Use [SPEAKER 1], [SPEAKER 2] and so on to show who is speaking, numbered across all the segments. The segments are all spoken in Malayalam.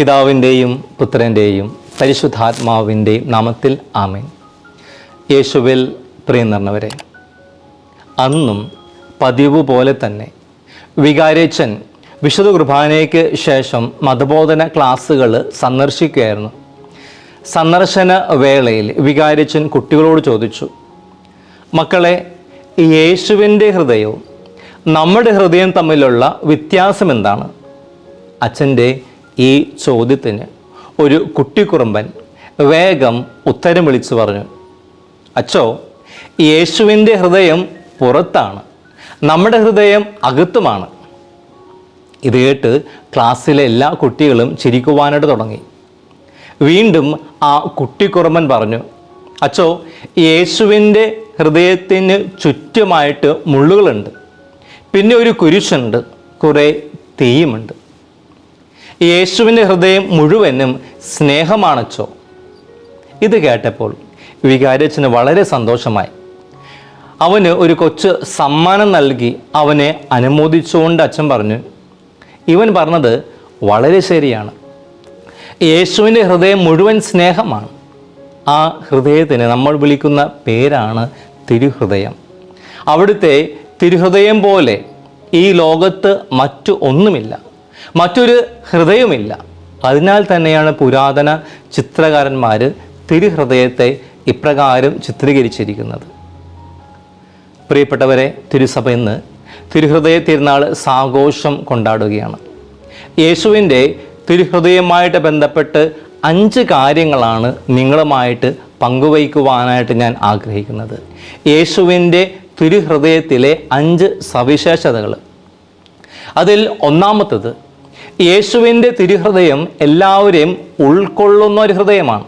[SPEAKER 1] പിതാവിൻ്റെയും പുത്രൻ്റെയും പരിശുദ്ധാത്മാവിൻ്റെയും നാമത്തിൽ ആമേൻ. യേശുവിൽ പ്രിയം നിറഞ്ഞവരെ, അന്നും പതിവ് പോലെ തന്നെ വികാരിയച്ഛൻ വിശുദ്ധ കുർബാനയ്ക്ക് ശേഷം മതബോധന ക്ലാസ്സുകൾ സന്ദർശിക്കുകയായിരുന്നു. സന്ദർശന വേളയിൽ വികാരിയച്ഛൻ കുട്ടികളോട് ചോദിച്ചു, മക്കളെ, യേശുവിൻ്റെ ഹൃദയവും നമ്മുടെ ഹൃദയം തമ്മിലുള്ള വ്യത്യാസം എന്താണ്? അച്ഛൻ്റെ ഈ ചോദ്യത്തിന് ഒരു കുട്ടിക്കുറുമ്പൻ വേഗം ഉത്തരം വിളിച്ചു പറഞ്ഞു, അച്ചോ, യേശുവിൻ്റെ ഹൃദയം പുറത്താണ്, നമ്മുടെ ഹൃദയം അകത്തുമാണ്. ഇത് കേട്ട് ക്ലാസ്സിലെ എല്ലാ കുട്ടികളും ചിരിക്കുവാനായിട്ട് തുടങ്ങി. വീണ്ടും ആ കുട്ടിക്കുറുമ്പൻ പറഞ്ഞു, അച്ചോ, യേശുവിൻ്റെ ഹൃദയത്തിന് ചുറ്റുമായിട്ട് മുള്ളുകളുണ്ട്, പിന്നെ ഒരു കുരിശുണ്ട്, കുറേ തീയുമുണ്ട്. യേശുവിൻ്റെ ഹൃദയം മുഴുവനും സ്നേഹമാണച്ചോ. ഇത് കേട്ടപ്പോൾ വികാരിയച്ഛന് വളരെ സന്തോഷമായി. അവന് ഒരു കൊച്ചു സമ്മാനം നൽകി അവനെ അനുമോദിച്ചുകൊണ്ട് അച്ഛൻ പറഞ്ഞു, ഇവൻ പറഞ്ഞത് വളരെ ശരിയാണ്. യേശുവിൻ്റെ ഹൃദയം മുഴുവൻ സ്നേഹമാണ്. ആ ഹൃദയത്തിന് നമ്മൾ വിളിക്കുന്ന പേരാണ് തിരുഹൃദയം. അവിടുത്തെ തിരുഹൃദയം പോലെ ഈ ലോകത്ത് മറ്റു ഒന്നുമില്ല, മറ്റൊരു ഹൃദയമില്ല. അതിനാൽ തന്നെയാണ് പുരാതന ചിത്രകാരന്മാർ തിരുഹൃദയത്തെ ഇപ്രകാരം ചിത്രീകരിച്ചിരിക്കുന്നത്. പ്രിയപ്പെട്ടവരെ, തിരുസഭ ഇന്ന് തിരുഹൃദയ തിരുനാൾ സാഘോഷം കൊണ്ടാടുകയാണ്. യേശുവിൻ്റെ തിരുഹൃദയവുമായിട്ട് ബന്ധപ്പെട്ട് 5 കാര്യങ്ങളാണ് നിങ്ങളുമായിട്ട് പങ്കുവയ്ക്കുവാനായിട്ട് ഞാൻ ആഗ്രഹിക്കുന്നത്. യേശുവിൻ്റെ തിരുഹൃദയത്തിലെ 5 സവിശേഷതകൾ. അതിൽ ഒന്നാമത്തത്, യേശുവിൻ്റെ തിരുഹൃദയം എല്ലാവരെയും ഉൾക്കൊള്ളുന്ന ഒരു ഹൃദയമാണ്.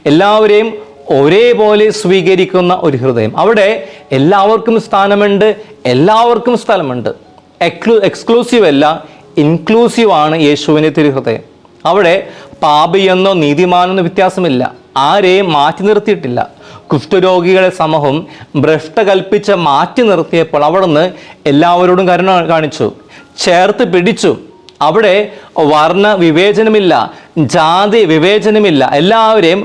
[SPEAKER 1] എല്ലാവരെയും ഒരേപോലെ സ്വീകരിക്കുന്ന ഒരു ഹൃദയം. അവിടെ എല്ലാവർക്കും സ്ഥാനമുണ്ട്, എല്ലാവർക്കും സ്ഥലമുണ്ട്. എക്സ്ക്ലൂസീവ് അല്ല, ഇൻക്ലൂസീവാണ് യേശുവിൻ്റെ തിരുഹൃദയം. അവിടെ പാപിയെന്നോ നീതിമാനെന്നോ വ്യത്യാസമില്ല, ആരെയും മാറ്റി നിർത്തിയിട്ടില്ല. കുഷ്ഠരോഗികളെ സമൂഹം ഭ്രഷ്ട കൽപ്പിച്ച് മാറ്റി നിർത്തിയപ്പോൾ അവിടുന്ന് എല്ലാവരോടും കരുണ കാണിച്ചു, ചേർത്ത് പിടിച്ചു. അവിടെ വർണ്ണ വിവേചനമില്ല, ജാതി വിവേചനമില്ല. എല്ലാവരെയും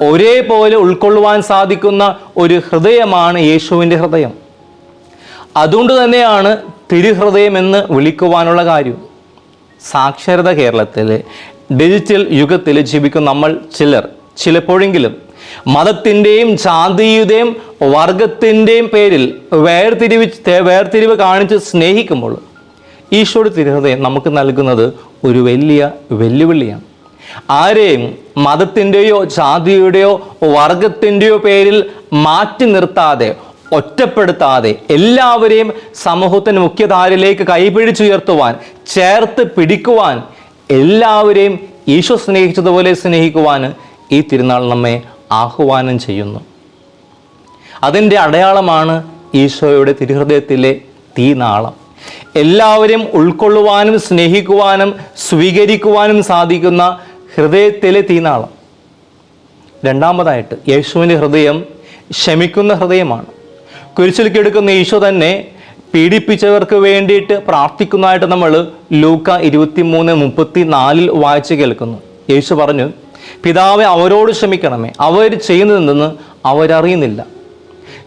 [SPEAKER 1] ഒരേപോലെ ഉൾക്കൊള്ളുവാൻ സാധിക്കുന്ന ഒരു ഹൃദയമാണ് യേശുവിൻ്റെ ഹൃദയം. അതുകൊണ്ട് തന്നെയാണ് തിരുഹൃദയം എന്ന് വിളിക്കുവാനുള്ള കാര്യം. സാക്ഷരത കേരളത്തിൽ ഡിജിറ്റൽ യുഗത്തിൽ ജീവിക്കുന്ന നമ്മൾ ചിലപ്പോഴെങ്കിലും മതത്തിൻ്റെയും ജാതിയുടെയും വർഗത്തിൻ്റെയും പേരിൽ വേർതിരിവ് കാണിച്ച് സ്നേഹിക്കുമ്പോൾ ഈശോയുടെ തിരുഹൃദയം നമുക്ക് നൽകുന്നത് ഒരു വലിയ വെല്ലുവിളിയാണ്. ആരെയും മതത്തിൻ്റെയോ ജാതിയുടെയോ വർഗത്തിൻ്റെയോ പേരിൽ മാറ്റി നിർത്താതെ, ഒറ്റപ്പെടുത്താതെ എല്ലാവരെയും സമൂഹത്തിൻ്റെ മുഖ്യധാരയിലേക്ക് കൈപിടിച്ചുയർത്തുവാൻ, ചേർത്ത് പിടിക്കുവാൻ, എല്ലാവരെയും ഈശോ സ്നേഹിച്ചതുപോലെ സ്നേഹിക്കുവാൻ ഈ തിരുനാൾ നമ്മെ ആഹ്വാനം ചെയ്യുന്നു. അതിൻ്റെ അടയാളമാണ് ഈശോയുടെ തിരുഹൃദയത്തിലെ തീനാളം. എല്ലാവരെയും ഉൾക്കൊള്ളുവാനും സ്നേഹിക്കുവാനും സ്വീകരിക്കുവാനും സാധിക്കുന്ന ഹൃദയത്തിലെ തീനാളം. രണ്ടാമതായിട്ട്, യേശുവിൻ്റെ ഹൃദയം ക്ഷമിക്കുന്ന ഹൃദയമാണ്. കുരിശിൽ കിടക്കുന്ന ഈശോ തന്നെ പീഡിപ്പിച്ചവർക്ക് വേണ്ടിയിട്ട് പ്രാർത്ഥിക്കുന്നതായിട്ട് നമ്മൾ ലൂക്ക 23:34 വായിച്ച് കേൾക്കുന്നു. യേശു പറഞ്ഞു, പിതാവേ, അവരോട് ക്ഷമിക്കണമേ, അവർ ചെയ്യുന്നതെന്ന് അവരറിയുന്നില്ല.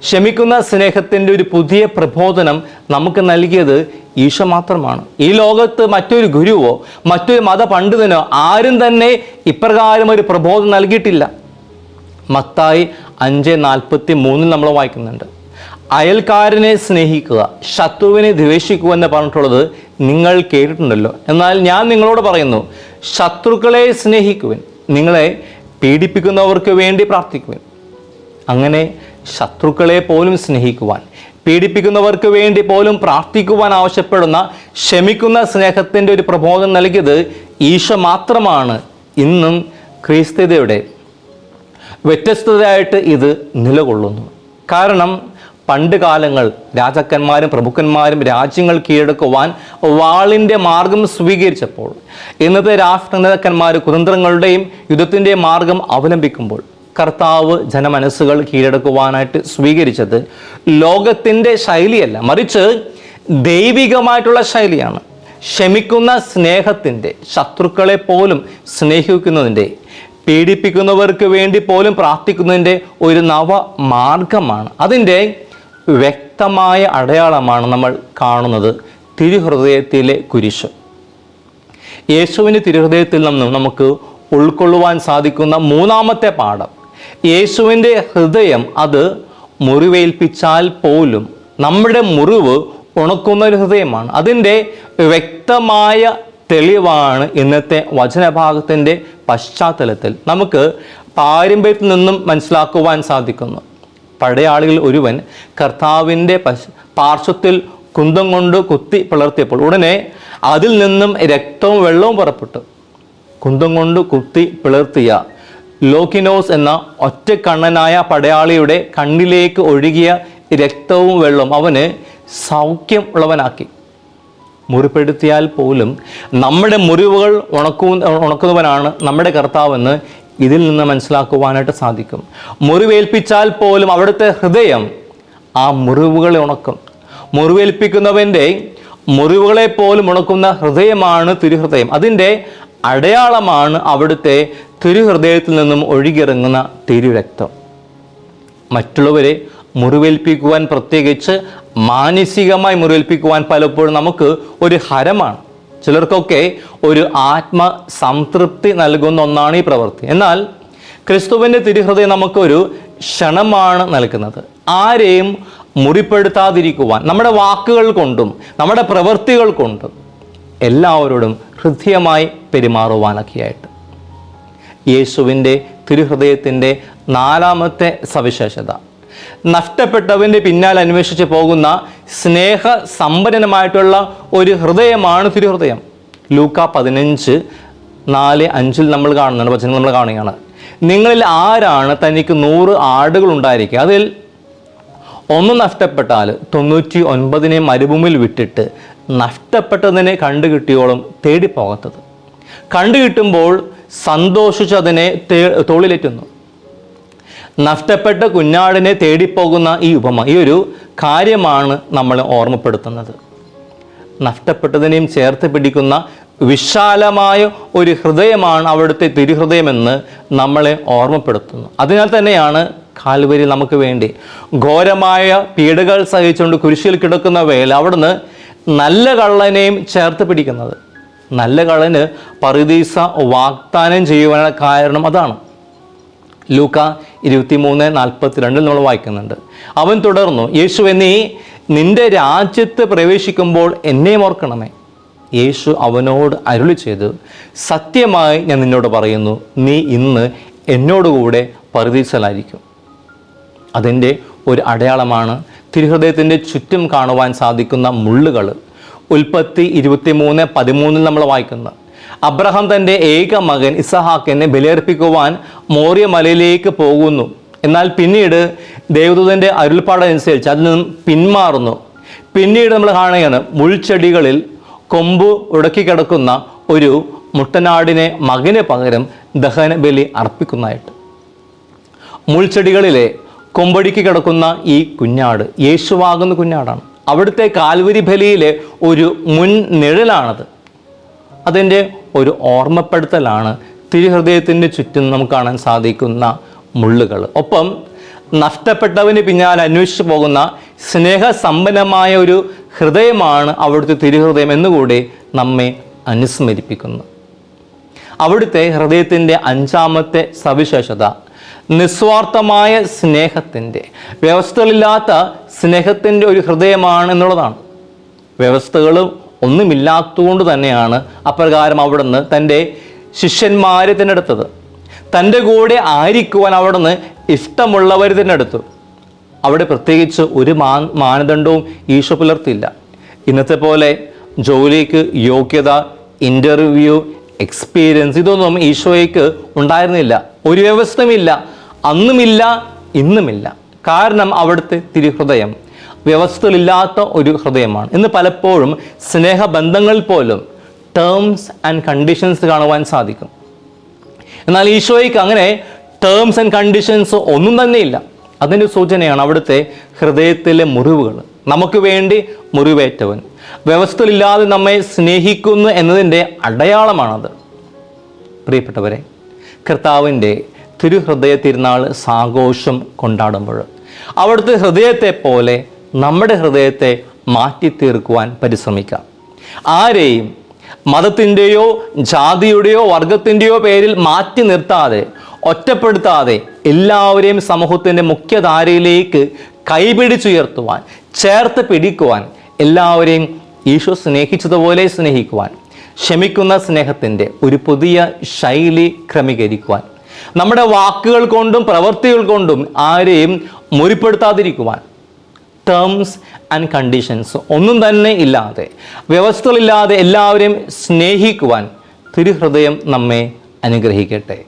[SPEAKER 1] ക്ഷമിക്കുന്ന സ്നേഹത്തിൻ്റെ ഒരു പുതിയ പ്രബോധനം നമുക്ക് നൽകിയത് ഈശോ മാത്രമാണ്. ഈ ലോകത്ത് മറ്റൊരു ഗുരുവോ മറ്റൊരു മതപണ്ഡിതനോ ആരും തന്നെ ഇപ്രകാരം ഒരു പ്രബോധനം നൽകിയിട്ടില്ല. മത്തായി 5:43 നമ്മൾ വായിക്കുന്നുണ്ട്, അയൽക്കാരനെ സ്നേഹിക്കുക, ശത്രുവിനെ ദ്വേഷിക്കുക എന്ന് പറഞ്ഞിട്ടുള്ളത് നിങ്ങൾ കേട്ടിട്ടുണ്ടല്ലോ. എന്നാൽ ഞാൻ നിങ്ങളോട് പറയുന്നു, ശത്രുക്കളെ സ്നേഹിക്കുവിൻ, നിങ്ങളെ പീഡിപ്പിക്കുന്നവർക്ക് വേണ്ടി പ്രാർത്ഥിക്കുവിൻ. അങ്ങനെ ശത്രുക്കളെ പോലും സ്നേഹിക്കുവാൻ, പീഡിപ്പിക്കുന്നവർക്ക് വേണ്ടി പോലും പ്രാർത്ഥിക്കുവാൻ ആവശ്യപ്പെടുന്ന ക്ഷമിക്കുന്ന സ്നേഹത്തിൻ്റെ ഒരു പ്രബോധനം നൽകിയത് ഈശോ മാത്രമാണ്. ഇന്നും ക്രിസ്ത്യതയുടെ വ്യത്യസ്തതയായിട്ട് ഇത് നിലകൊള്ളുന്നു. കാരണം പണ്ട് കാലങ്ങൾ രാജാക്കന്മാരും പ്രഭുക്കന്മാരും രാജ്യങ്ങൾ കീഴടക്കുവാൻ വാളിൻ്റെ മാർഗം സ്വീകരിച്ചപ്പോൾ, ഇന്നത്തെ രാഷ്ട്ര നേതാക്കന്മാർ കുതന്ത്രങ്ങളുടെയും യുദ്ധത്തിൻ്റെയും മാർഗം അവലംബിക്കുമ്പോൾ, കർത്താവ് ജനമനസ്സുകൾ കീഴടക്കുവാനായിട്ട് സ്വീകരിച്ചത് ലോകത്തിൻ്റെ ശൈലിയല്ല, മറിച്ച് ദൈവികമായിട്ടുള്ള ശൈലിയാണ്. ക്ഷമിക്കുന്ന സ്നേഹത്തിൻ്റെ, ശത്രുക്കളെ പോലും സ്നേഹിക്കുന്നതിൻ്റെ, പീഡിപ്പിക്കുന്നവർക്ക് വേണ്ടി പോലും പ്രാർത്ഥിക്കുന്നതിൻ്റെ ഒരു നവമാർഗമാണ്. അതിൻ്റെ വ്യക്തമായ അടയാളമാണ് നമ്മൾ കാണുന്നത് തിരുഹൃദയത്തിലെ കുരിശ്. യേശുവിൻ്റെ തിരുഹൃദയത്തിൽ നിന്നും നമുക്ക് ഉൾക്കൊള്ളുവാൻ സാധിക്കുന്ന മൂന്നാമത്തെ പാഠം, യേശുവിൻ്റെ ഹൃദയം അത് മുറിവേൽപ്പിച്ചാൽ പോലും നമ്മുടെ മുറിവ് ഉണക്കുന്ന ഒരു ഹൃദയമാണ്. അതിൻ്റെ വ്യക്തമായ തെളിവാണ് ഇന്നത്തെ വചനഭാഗത്തിൻ്റെ പശ്ചാത്തലത്തിൽ നമുക്ക് പാരമ്പര്യത്തിൽ നിന്നും മനസ്സിലാക്കുവാൻ സാധിക്കുന്നു. പഴയ ആളുകൾ ഒരുവൻ കർത്താവിൻ്റെ പാർശ്വത്തിൽ കുന്തം കൊണ്ട് കുത്തി പിളർത്തിയപ്പോൾ ഉടനെ അതിൽ നിന്നും രക്തവും വെള്ളവും പുറപ്പെട്ടു. കുന്തം കൊണ്ട് കുത്തി പിളർത്തിയ ലോക്കിനോസ് എന്ന ഒറ്റക്കണ്ണനായ പടയാളിയുടെ കണ്ണിലേക്ക് ഒഴുകിയ രക്തവും വെള്ളവും അവന് സൗഖ്യം ഉള്ളവനാക്കി. മുറിപ്പെടുത്തിയാൽ പോലും നമ്മുടെ മുറിവുകൾ ഉണക്കുന്നവനാണ് നമ്മുടെ കർത്താവെന്ന് ഇതിൽ നിന്ന് മനസ്സിലാക്കുവാനായിട്ട് സാധിക്കും. മുറിവേൽപ്പിച്ചാൽ പോലും അവിടുത്തെ ഹൃദയം ആ മുറിവുകളെ ഉണക്കും. മുറിവേൽപ്പിക്കുന്നവൻ്റെ മുറിവുകളെ പോലും ഉണക്കുന്ന ഹൃദയമാണ് തിരുഹൃദയം. അതിൻ്റെ അടയാളമാണ് അവിടുത്തെ തിരുഹൃദയത്തിൽ നിന്നും ഒഴുകിയിറങ്ങുന്ന തിരുരക്തം. മറ്റുള്ളവരെ മുറിവേൽപ്പിക്കുവാൻ, പ്രത്യേകിച്ച് മാനസികമായി മുറിവേൽപ്പിക്കുവാൻ പലപ്പോഴും നമുക്ക് ഒരു ഹരമാണ്. ചിലർക്കൊക്കെ ഒരു ആത്മസംതൃപ്തി നൽകുന്ന ഒന്നാണ് ഈ പ്രവൃത്തി. എന്നാൽ ക്രിസ്തുവിൻ്റെ തിരുഹൃദയം നമുക്കൊരു ക്ഷണമാണ് നൽകുന്നത്. ആരെയും മുറിപ്പെടുത്താതിരിക്കുവാൻ നമ്മുടെ വാക്കുകൾ കൊണ്ടും നമ്മുടെ പ്രവൃത്തികൾ കൊണ്ടും എല്ലാവരോടും ഹൃദ്യമായി പെരുമാറുവാനൊക്കെയായിട്ട്. യേശുവിൻ്റെ തിരുഹൃദയത്തിൻ്റെ നാലാമത്തെ സവിശേഷത, നഷ്ടപ്പെട്ടവൻ്റെ പിന്നാലെ അന്വേഷിച്ച് പോകുന്ന സ്നേഹസമ്പന്നമായിട്ടുള്ള ഒരു ഹൃദയമാണ് തിരുഹൃദയം. ലൂക്ക 15:4-5 നമ്മൾ കാണുന്നുണ്ട്, വചനം നമ്മൾ കാണുകയാണ്. നിങ്ങളിൽ ആരാണ് തനിക്ക് 100 ആടുകൾ ഉണ്ടായിരിക്കുക, അതിൽ ഒന്ന് നഷ്ടപ്പെട്ടാൽ 99 മരുഭൂമിയിൽ വിട്ടിട്ട് നഷ്ടപ്പെട്ടതിനെ കണ്ടുകിട്ടിയോളം തേടിപ്പോകാത്തത്? കണ്ടുകിട്ടുമ്പോൾ സന്തോഷിച്ചതിനെ തോളിലേറ്റുന്നു. നഷ്ടപ്പെട്ട കുഞ്ഞാടിനെ തേടിപ്പോകുന്ന ഈ ഉപമ, ഈ ഒരു കാര്യമാണ് നമ്മളെ ഓർമ്മപ്പെടുത്തുന്നത്. നഷ്ടപ്പെട്ടതിനെയും ചേർത്ത് പിടിക്കുന്ന വിശാലമായ ഒരു ഹൃദയമാണ് അവിടുത്തെ തിരുഹൃദയമെന്ന് നമ്മളെ ഓർമ്മപ്പെടുത്തുന്നു. അതിനാൽ തന്നെയാണ് കാൽവരി നമുക്ക് വേണ്ടി ഘോരമായ പീഡകൾ സഹിച്ചുകൊണ്ട് കുരിശിൽ കിടക്കുന്ന വേള അവിടുന്ന് നല്ല കള്ളനെയും ചേർത്ത് പിടിക്കുന്നത്. നല്ല കള്ളന് പറുദീസ വാഗ്ദാനം ചെയ്യുവാനുള്ള കാരണം അതാണ്. ലൂക്ക 23:42 നമ്മൾ വായിക്കുന്നുണ്ട്. അവൻ തുടർന്നു, യേശുവേ, നീ നിന്റെ രാജ്യത്ത് പ്രവേശിക്കുമ്പോൾ എന്നെയും ഓർക്കണമേ. യേശു അവനോട് അരുളി ചെയ്തു, സത്യമായി ഞാൻ നിന്നോട് പറയുന്നു, നീ ഇന്ന് എന്നോടുകൂടെ പറുദീസയിലായിരിക്കും. അതിൻ്റെ ഒരു അടയാളമാണ് തിരുഹൃദയത്തിൻ്റെ ചുറ്റും കാണുവാൻ സാധിക്കുന്ന മുള്ളുകൾ. ഉൽപ്പത്തി 23:13 നമ്മൾ വായിക്കുന്നത്, അബ്രഹാം തൻ്റെ ഏക മകൻ ഇസഹാക്കിനെ ബലിയർപ്പിക്കുവാൻ മോറിയ മലയിലേക്ക് പോകുന്നു. എന്നാൽ പിന്നീട് ദേവദൂതൻ്റെ അരുൾപ്പാടനുസരിച്ച് അതിൽ നിന്നും പിന്മാറുന്നു. പിന്നീട് നമ്മൾ കാണുകയാണ് മുൾച്ചെടികളിൽ കൊമ്പ് ഉടക്കി കിടക്കുന്ന ഒരു മുട്ടനാടിനെ മകന് പകരം ദഹന ബലി അർപ്പിക്കുന്നതായിട്ട്. മുൾച്ചെടികളിലെ കൊമ്പൊടുക്കി കിടക്കുന്ന ഈ കുഞ്ഞാട് യേശുവാകുന്ന കുഞ്ഞാടാണ്. അവിടുത്തെ കാൽവരി ബലിയിലെ ഒരു മുൻ നിഴലാണത്. അതിൻ്റെ ഒരു ഓർമ്മപ്പെടുത്തലാണ് തിരുഹൃദയത്തിൻ്റെ ചുറ്റും നമുക്ക് കാണാൻ സാധിക്കുന്ന മുള്ളുകൾ. ഒപ്പം നഷ്ടപ്പെട്ടവന് പിന്നാലെ അന്വേഷിച്ചു പോകുന്ന സ്നേഹസമ്പന്നമായ ഒരു ഹൃദയമാണ് അവിടുത്തെ തിരുഹൃദയം എന്നുകൂടി നമ്മെ അനുസ്മരിപ്പിക്കുന്നു. അവിടുത്തെ ഹൃദയത്തിൻ്റെ 5ാമത്തെ സവിശേഷത, നിസ്വാർത്ഥമായ സ്നേഹത്തിൻ്റെ, വ്യവസ്ഥകളില്ലാത്ത സ്നേഹത്തിൻ്റെ ഒരു ഹൃദയമാണ് എന്നുള്ളതാണ്. വ്യവസ്ഥകളും ഒന്നുമില്ലാത്തതുകൊണ്ട് തന്നെയാണ് അപ്രകാരം അവിടുന്ന് തൻ്റെ ശിഷ്യന്മാരെ തിരഞ്ഞെടുത്തത്. തൻ്റെ കൂടെ ആയിരിക്കുവാൻ അവിടുന്ന് ഇഷ്ടമുള്ളവർ തിരഞ്ഞെടുത്തു. അവിടെ പ്രത്യേകിച്ച് ഒരു മാനദണ്ഡവും ഈശോ പുലർത്തിയില്ല. ഇന്നത്തെ പോലെ ജോലിക്ക് യോഗ്യത, ഇൻ്റർവ്യൂ, എക്സ്പീരിയൻസ് ഇതൊന്നും ഈശോയ്ക്ക് ഉണ്ടായിരുന്നില്ല. ഒരു വ്യവസ്ഥയുമില്ല, അന്നുമില്ല, ഇന്നുമില്ല. കാരണം അവിടുത്തെ തിരുഹൃദയം വ്യവസ്ഥകളില്ലാത്ത ഒരു ഹൃദയമാണ്. ഇന്ന് പലപ്പോഴും സ്നേഹബന്ധങ്ങൾ പോലും ടേംസ് ആൻഡ് കണ്ടീഷൻസ് കാണുവാൻ സാധിക്കും. എന്നാൽ ഈശോയ്ക്ക് അങ്ങനെ ടേംസ് ആൻഡ് കണ്ടീഷൻസ് ഒന്നും തന്നെയില്ല. അതിൻ്റെ സൂചനയാണ് അവിടുത്തെ ഹൃദയത്തിലെ മുറിവുകൾ. നമുക്ക് വേണ്ടി മുറിവേറ്റവൻ, വ്യവസ്ഥയില്ലാതെ നമ്മെ സ്നേഹിക്കുന്നു എന്നതിൻ്റെ അടയാളമാണത്. പ്രിയപ്പെട്ടവരെ, കർത്താവിൻ്റെ തിരുഹൃദയ തിരുനാൾ സാഘോഷം കൊണ്ടാടുമ്പോൾ അവിടുത്തെ ഹൃദയത്തെ പോലെ നമ്മുടെ ഹൃദയത്തെ മാറ്റി തീർക്കുവാൻ പരിശ്രമിക്കാം. ആരെയും മതത്തിൻ്റെയോ ജാതിയുടെയോ വർഗത്തിൻ്റെയോ പേരിൽ മാറ്റി നിർത്താതെ, ഒറ്റപ്പെടുത്താതെ എല്ലാവരെയും സമൂഹത്തിൻ്റെ മുഖ്യധാരയിലേക്ക് കൈപിടിച്ചുയർത്തുവാൻ, ചേർത്ത് പിടിക്കുവാൻ, എല്ലാവരെയും ഈശോ സ്നേഹിച്ചതുപോലെ സ്നേഹിക്കുവാൻ, ക്ഷമിക്കുന്ന സ്നേഹത്തിൻ്റെ ഒരു പുതിയ ശൈലി ക്രമീകരിക്കുവാൻ, നമ്മുടെ വാക്കുകൾ കൊണ്ടും പ്രവൃത്തികൾ കൊണ്ടും ആരെയും മുറിപ്പെടുത്താതിരിക്കുവാൻ, ടേംസ് ആൻഡ് കണ്ടീഷൻസ് ഒന്നും തന്നെ ഇല്ലാതെ, വ്യവസ്ഥകളില്ലാതെ എല്ലാവരെയും സ്നേഹിക്കുവാൻ തിരുഹൃദയം നമ്മെ അനുഗ്രഹിക്കട്ടെ.